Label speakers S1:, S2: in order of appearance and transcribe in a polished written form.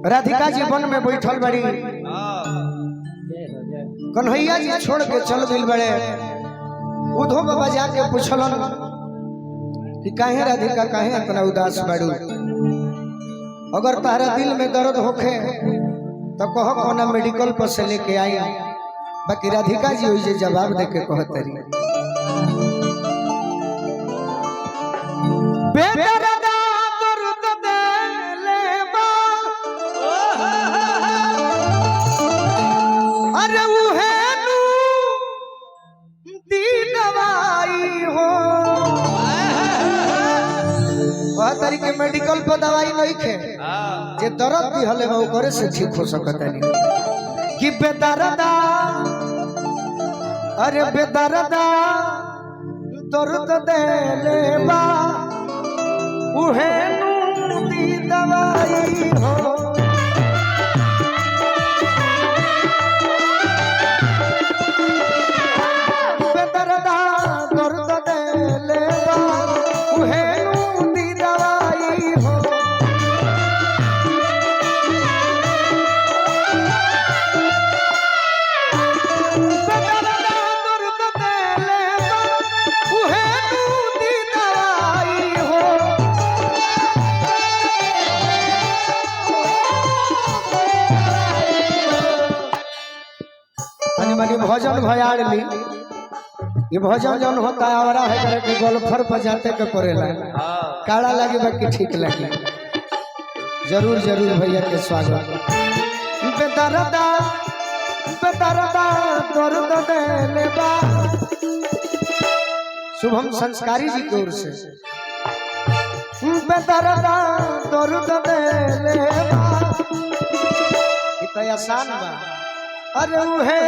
S1: राधिका जी वन में बैठल बड़ी, कन्हैया जी छोड़ के चल दिल बड़े। उधो बाबा जाके पूछलन कि काहे राधिका काहे इतना उदास बड़ू, अगर तारा दिल में दर्द होखे तो कहो कोना मेडिकल पर से लेके आई। बाकी राधिका जी वही जवाब दे के कहतरी, अरे उहे दी दवाई हो तरीके मेडिकल पर दवाई नहीं खे जे दर्द भी हले वो करे से ठीक हो सकता नहीं कि बेदर्दा। अरे बेदर्दा दर्द दे ले बा उहे दी दवाई हो। बेदर्दा दर्द दे ले बा उहे दी दवाई हो। भजन भयाड़ ली ये भजन जौन होता है आवरा है करे के गोल्फर पर जाते के पड़ेला काड़ा लगे बाकी ठीक लगे। जरूर जरूर भैया के स्वागत। बेदर्दा बेदर्दा दर्द दे ले बा शुभम संस्कारी जी की ओर से। बेदर्दा दर्द दे ले बा इतना आसान बा। अरे उहे